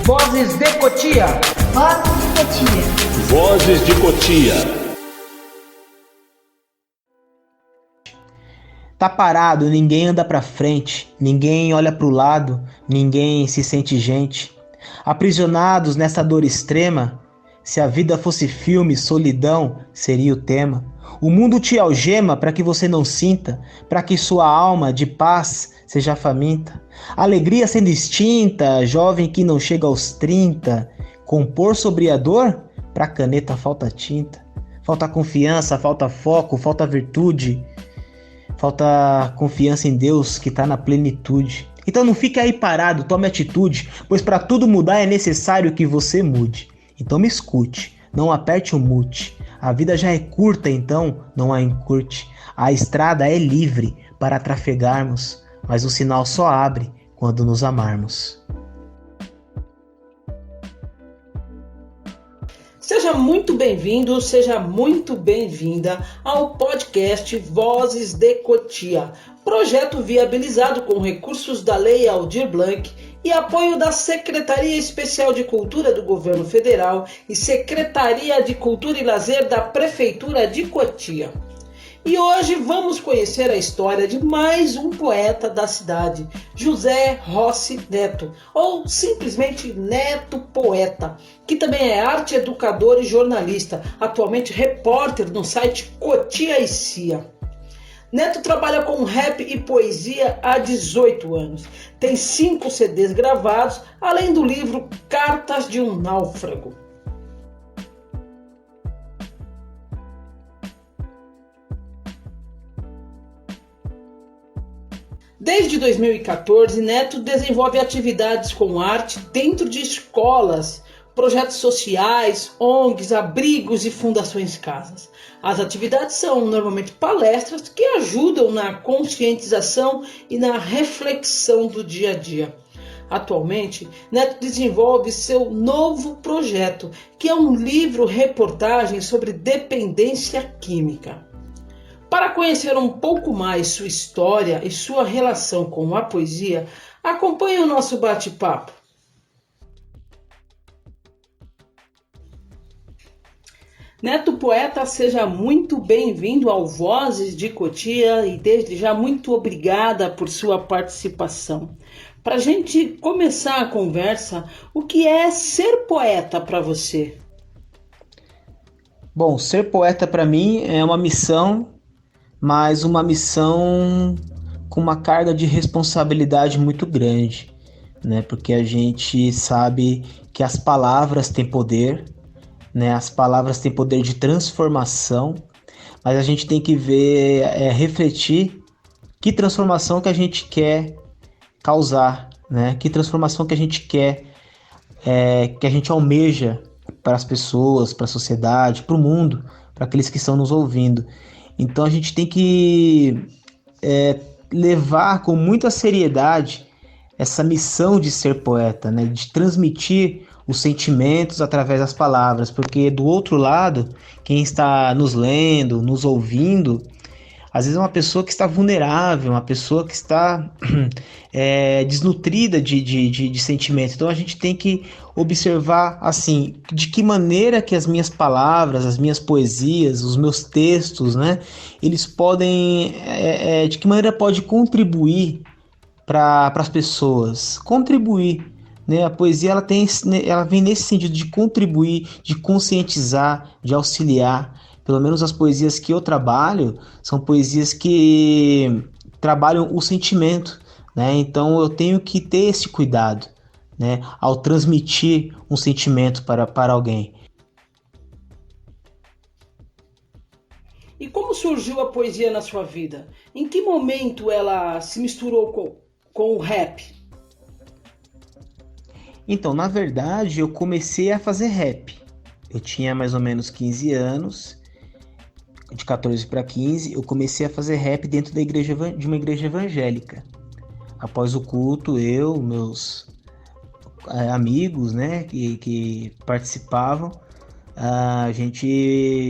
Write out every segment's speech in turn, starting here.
Vozes de Cotia. Vozes de Cotia. Vozes de Cotia. Tá parado, ninguém anda pra frente, ninguém olha pro lado, ninguém se sente gente. Aprisionados nessa dor extrema, se a vida fosse filme, solidão seria o tema. O mundo te algema para que você não sinta, para que sua alma de paz seja faminta. Alegria sendo extinta, jovem que não chega aos 30, compor sobre a dor, pra caneta falta tinta. Falta confiança, falta foco, falta virtude. Falta confiança em Deus que está na plenitude. Então não fique aí parado, tome atitude, pois para tudo mudar é necessário que você mude. Então me escute, não aperte o mute. A vida já é curta, então não a encurte. A estrada é livre para trafegarmos, mas o sinal só abre quando nos amarmos. Seja muito bem-vindo, seja muito bem-vinda ao podcast Vozes de Cotia, projeto viabilizado com recursos da Lei Aldir Blanc e apoio da Secretaria Especial de Cultura do Governo Federal e Secretaria de Cultura e Lazer da Prefeitura de Cotia. E hoje vamos conhecer a história de mais um poeta da cidade, José Rossi Neto, ou simplesmente Neto Poeta, que também é arte educador e jornalista, atualmente repórter no site Cotia e Cia. Neto trabalha com rap e poesia há 18 anos, tem 5 CDs gravados, além do livro Cartas de um Náufrago. Desde 2014, Neto desenvolve atividades com arte dentro de escolas, projetos sociais, ONGs, abrigos e fundações casas. As atividades são normalmente palestras que ajudam na conscientização e na reflexão do dia a dia. Atualmente, Neto desenvolve seu novo projeto, que é um livro-reportagem sobre dependência química. Para conhecer um pouco mais sua história e sua relação com a poesia, acompanhe o nosso bate-papo. Neto Poeta, seja muito bem-vindo ao Vozes de Cotia e desde já muito obrigada por sua participação. Para a gente começar a conversa, o que é ser poeta para você? Bom, ser poeta para mim é uma missão, mas uma missão com uma carga de responsabilidade muito grande, né? Porque a gente sabe que as palavras têm poder, né? As palavras têm poder de transformação, mas a gente tem que ver, refletir que transformação que a gente quer causar, né? Que transformação que a gente quer, que a gente almeja para as pessoas, para a sociedade, para o mundo, para aqueles que estão nos ouvindo. Então a gente tem que levar com muita seriedade essa missão de ser poeta, né? De transmitir os sentimentos através das palavras, porque do outro lado, quem está nos lendo, nos ouvindo, às vezes é uma pessoa que está vulnerável, uma pessoa que está desnutrida de sentimentos. Então a gente tem que observar assim, de que maneira que as minhas palavras, as minhas poesias, os meus textos, né, eles podem, de que maneira pode contribuir para as pessoas, contribuir. Né? A poesia ela vem nesse sentido de contribuir, de conscientizar, de auxiliar. Pelo menos as poesias que eu trabalho são poesias que trabalham o sentimento, né? Então eu tenho que ter esse cuidado, né? Ao transmitir um sentimento para alguém. E como surgiu a poesia na sua vida? Em que momento ela se misturou com o rap? Então, na verdade, eu comecei a fazer rap. Eu tinha mais ou menos 15 anos, de 14 para 15, eu comecei a fazer rap dentro da igreja, de uma igreja evangélica. Após o culto, eu, meus amigos, né, que participavam, a gente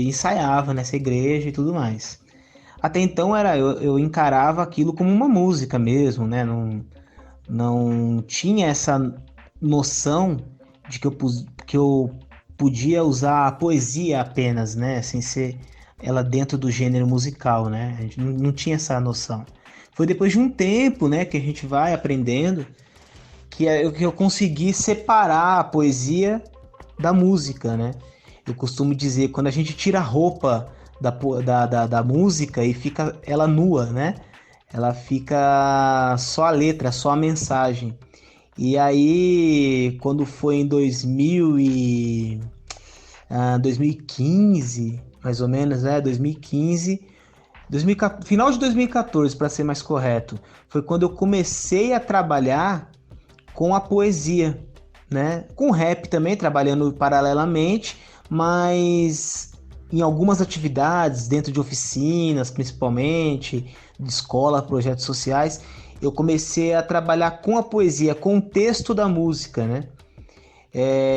ensaiava nessa igreja e tudo mais. Até então eu encarava aquilo como uma música mesmo, né? Não tinha essa noção de que eu podia usar a poesia apenas, né? Sem ser ela dentro do gênero musical, né? A gente não tinha essa noção. Foi depois de um tempo, né, que a gente vai aprendendo que eu consegui separar a poesia da música, né? Eu costumo dizer, quando a gente tira a roupa da música e fica ela nua, né? Ela fica só a letra, só a mensagem. E aí, quando foi em 2015, mais ou menos, né? 2015, final de 2014, para ser mais correto, foi quando eu comecei a trabalhar com a poesia, né? Com rap também, trabalhando paralelamente, mas em algumas atividades, dentro de oficinas, principalmente, de escola, projetos sociais, eu comecei a trabalhar com a poesia, com o texto da música, né?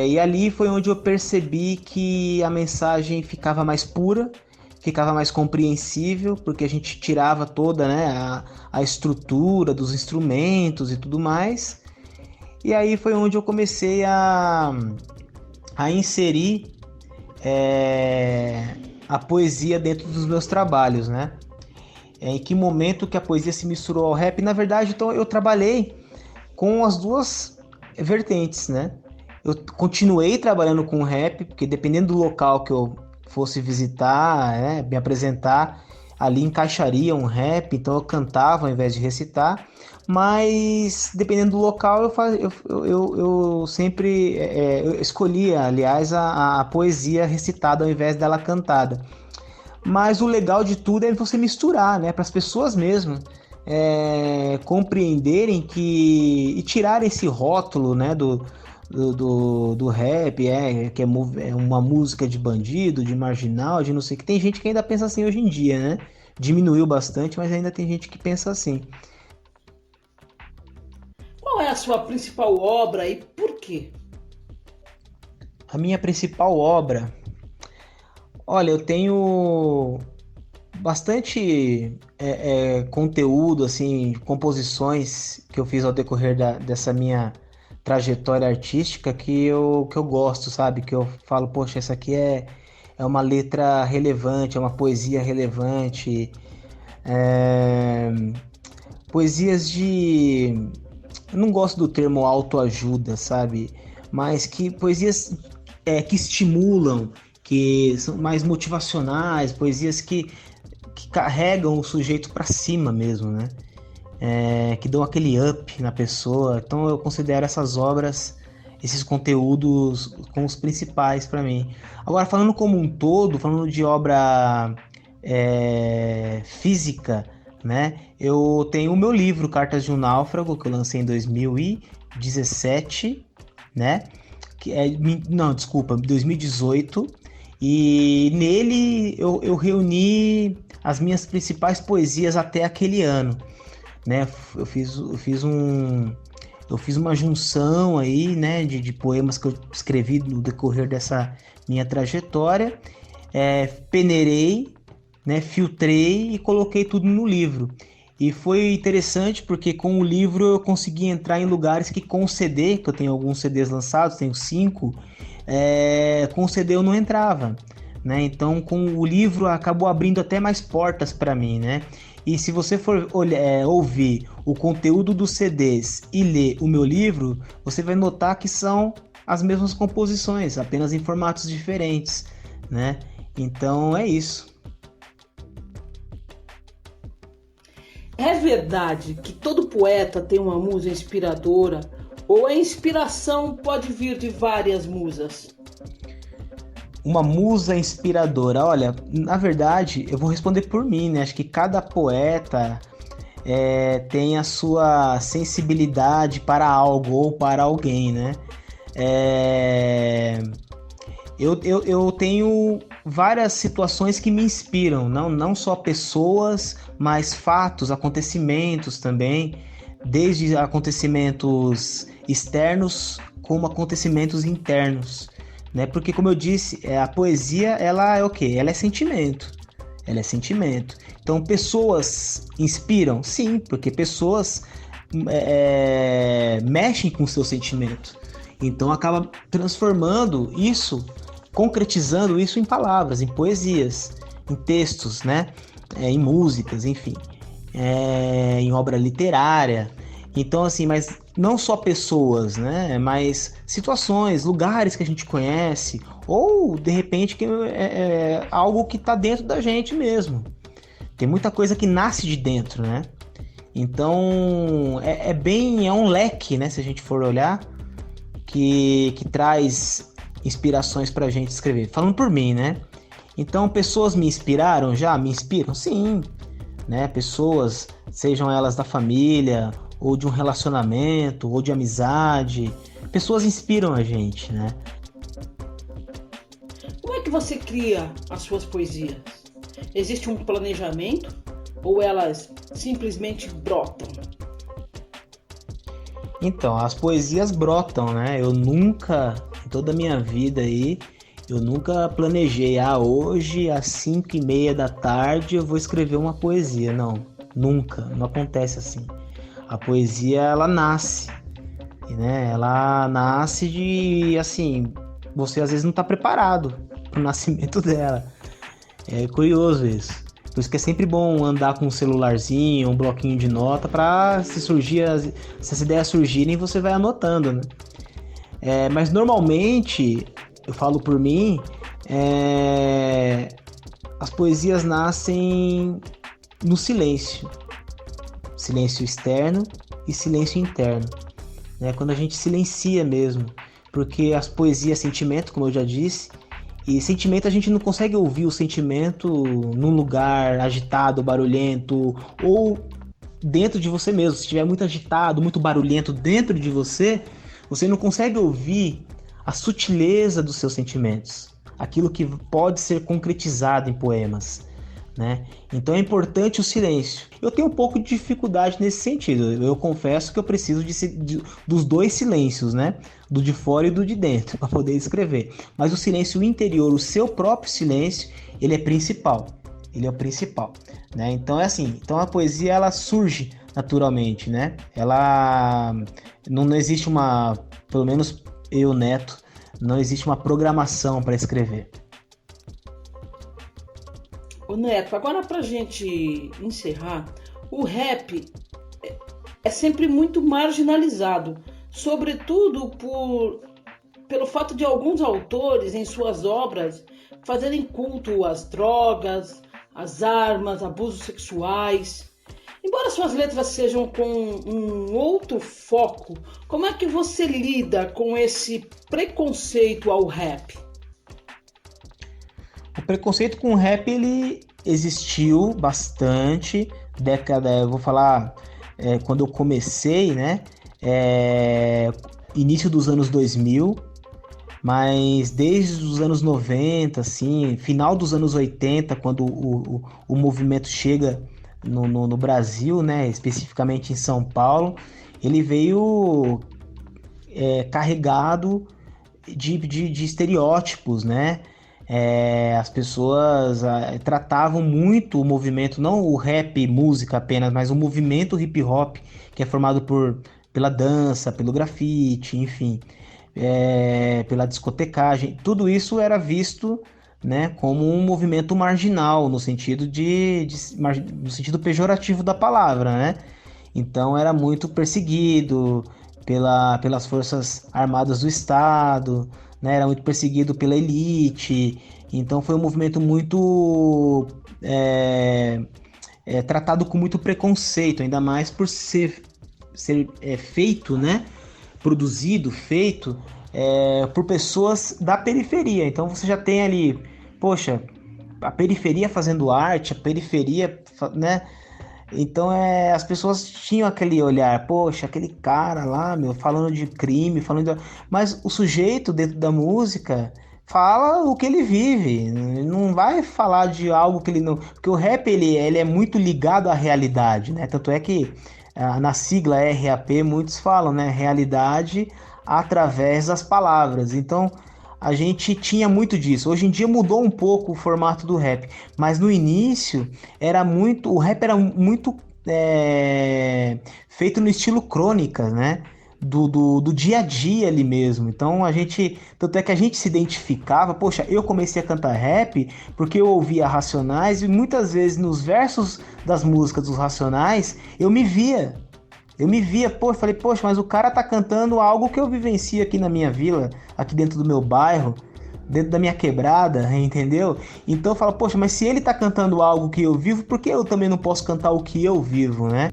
E ali foi onde eu percebi que a mensagem ficava mais pura, ficava mais compreensível, porque a gente tirava toda, né, a estrutura dos instrumentos e tudo mais. E aí foi onde eu comecei a inserir a poesia dentro dos meus trabalhos, né? Em que momento que a poesia se misturou ao rap? Na verdade, então, eu trabalhei com as duas vertentes, né? Eu continuei trabalhando com rap, porque dependendo do local que eu fosse visitar, né, me apresentar, ali encaixaria um rap, então eu cantava ao invés de recitar. Mas dependendo do local, eu sempre eu escolhia, aliás, a poesia recitada ao invés dela cantada. Mas o legal de tudo é você misturar, né, para as pessoas mesmo compreenderem e tirar esse rótulo, né, do rap, que é uma música de bandido, de marginal, de não sei o que. Tem gente que ainda pensa assim hoje em dia, né? Diminuiu bastante, mas ainda tem gente que pensa assim. Qual é a sua principal obra e por quê? A minha principal obra... Olha, eu tenho bastante conteúdo, assim, composições que eu fiz ao decorrer dessa minha trajetória artística que eu gosto, sabe? Que eu falo, poxa, essa aqui é uma letra relevante, é uma poesia relevante. Poesias de... Eu não gosto do termo autoajuda, sabe? Mas que poesias que estimulam, que são mais motivacionais, poesias que carregam o sujeito para cima mesmo, né? Que dão aquele up na pessoa. Então eu considero essas obras, esses conteúdos como os principais para mim. Agora, falando como um todo, falando de obra física, né? Eu tenho o meu livro Cartas de um Náufrago, que eu lancei em 2017, né? 2018. E nele eu reuni as minhas principais poesias até aquele ano, né? Eu fiz uma junção aí, né, de poemas que eu escrevi no decorrer dessa minha trajetória, peneirei, né, filtrei e coloquei tudo no livro. E foi interessante porque com o livro eu consegui entrar em lugares que com o CD, que eu tenho alguns CDs lançados, tenho 5, com o CD eu não entrava, né? Então com o livro acabou abrindo até mais portas para mim, né? E se você for ouvir o conteúdo dos CDs e ler o meu livro, você vai notar que são as mesmas composições, apenas em formatos diferentes, né? Então é isso. É verdade que todo poeta tem uma musa inspiradora, ou a inspiração pode vir de várias musas? Uma musa inspiradora, olha, na verdade, eu vou responder por mim, né? Acho que cada poeta tem a sua sensibilidade para algo ou para alguém, né? Eu tenho várias situações que me inspiram, não só pessoas, mas fatos, acontecimentos também, desde acontecimentos externos como acontecimentos internos, né? Porque, como eu disse, a poesia, ela é o quê? Ela é sentimento. Ela é sentimento. Então, pessoas inspiram? Sim, porque pessoas mexem com o seu sentimento. Então acaba transformando isso, concretizando isso em palavras, em poesias, em textos, né? Em músicas, enfim, em obra literária. Então, assim, mas não só pessoas, né? Mas situações, lugares que a gente conhece, ou de repente que é algo que está dentro da gente mesmo. Tem muita coisa que nasce de dentro, né? Então é um leque, né? Se a gente for olhar, que traz inspirações para a gente escrever. Falando por mim, né? Então, pessoas me inspiraram já? Me inspiram? Sim, né? Pessoas, sejam elas da família, ou de um relacionamento, ou de amizade. Pessoas inspiram a gente, né? Como é que você cria as suas poesias? Existe um planejamento ou elas simplesmente brotam? Então, as poesias brotam, né? Eu nunca, em toda a minha vida aí, eu nunca planejei, hoje às 5:30 da tarde eu vou escrever uma poesia. Não, nunca, não acontece assim. A poesia, ela nasce, né? Ela nasce de, assim, você às vezes não está preparado para o nascimento dela. É curioso isso. Por isso que é sempre bom andar com um celularzinho, um bloquinho de nota, para se as ideias surgirem, você vai anotando, né? Mas normalmente, eu falo por mim, as poesias nascem no silêncio. Silêncio externo e silêncio interno, né? Quando a gente silencia mesmo, porque as poesias, sentimento, como eu já disse, e sentimento, a gente não consegue ouvir o sentimento num lugar agitado, barulhento, ou dentro de você mesmo. Se estiver muito agitado, muito barulhento dentro de você, você não consegue ouvir a sutileza dos seus sentimentos, aquilo que pode ser concretizado em poemas, né? Então é importante o silêncio. Eu tenho um pouco de dificuldade nesse sentido. Eu confesso que eu preciso dos dois silêncios, né? Do de fora e do de dentro, para poder escrever. Mas o silêncio interior, o seu próprio silêncio, ele é principal. Ele é o principal, né? Então é assim. Então a poesia, ela surge naturalmente, né? Ela não existe uma, pelo menos eu, Neto, não existe uma programação para escrever. Ô Neto, agora pra gente encerrar, o rap é sempre muito marginalizado, sobretudo pelo fato de alguns autores em suas obras fazerem culto às drogas, às armas, abusos sexuais. Embora suas letras sejam com um outro foco, como é que você lida com esse preconceito ao rap? O preconceito com o rap, ele existiu bastante, eu vou falar, quando eu comecei, né, início dos anos 2000, mas desde os anos 90, assim, final dos anos 80, quando o movimento chega no Brasil, né, especificamente em São Paulo, ele veio carregado de estereótipos, né? As pessoas tratavam muito o movimento, não o rap, música apenas, mas o movimento hip hop, que é formado pela dança, pelo grafite, enfim, pela discotecagem. Tudo isso era visto, né, como um movimento marginal, no sentido no sentido pejorativo da palavra, né? Então era muito perseguido pelas forças armadas do Estado, né? Era muito perseguido pela elite. Então foi um movimento muito tratado com muito preconceito, ainda mais por ser feito, né? Produzido, feito por pessoas da periferia. Então você já tem ali, poxa, a periferia fazendo arte, a periferia, né? Então as pessoas tinham aquele olhar, poxa, aquele cara lá, meu, falando de crime, mas o sujeito dentro da música fala o que ele vive, não vai falar de algo que ele não... Porque o rap, ele é muito ligado à realidade, né? Tanto é que na sigla RAP muitos falam, né? Realidade através das palavras. Então a gente tinha muito disso. Hoje em dia mudou um pouco o formato do rap, mas no início o rap era muito feito no estilo crônica, né? do dia a dia ali mesmo. Então tanto é que a gente se identificava, poxa, eu comecei a cantar rap porque eu ouvia Racionais e muitas vezes nos versos das músicas dos Racionais eu me via, pô, falei, poxa, mas o cara tá cantando algo que eu vivencio aqui na minha vila, aqui dentro do meu bairro, dentro da minha quebrada, entendeu? Então eu falo, poxa, mas se ele tá cantando algo que eu vivo, por que eu também não posso cantar o que eu vivo, né?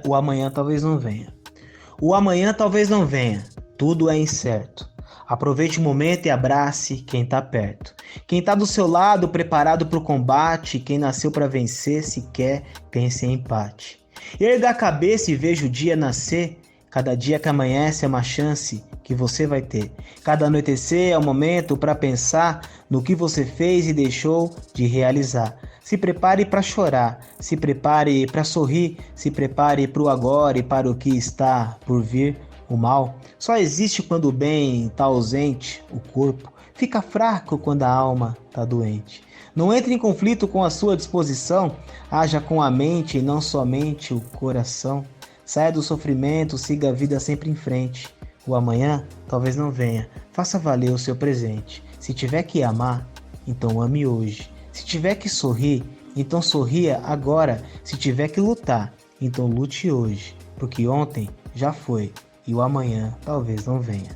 O amanhã talvez não venha. O amanhã talvez não venha. Tudo é incerto. Aproveite o momento e abrace quem tá perto. Quem tá do seu lado, preparado pro combate, quem nasceu para vencer, se quer, pense em empate. Erga a cabeça e veja o dia nascer. Cada dia que amanhece é uma chance que você vai ter. Cada anoitecer é um momento para pensar no que você fez e deixou de realizar. Se prepare para chorar, se prepare para sorrir, se prepare para o agora e para o que está por vir. O mal só existe quando o bem está ausente, o corpo fica fraco quando a alma está doente. Não entre em conflito com a sua disposição, haja com a mente e não somente o coração. Saia do sofrimento, siga a vida sempre em frente. O amanhã talvez não venha, faça valer o seu presente. Se tiver que amar, então ame hoje. Se tiver que sorrir, então sorria agora. Se tiver que lutar, então lute hoje. Porque ontem já foi e o amanhã talvez não venha.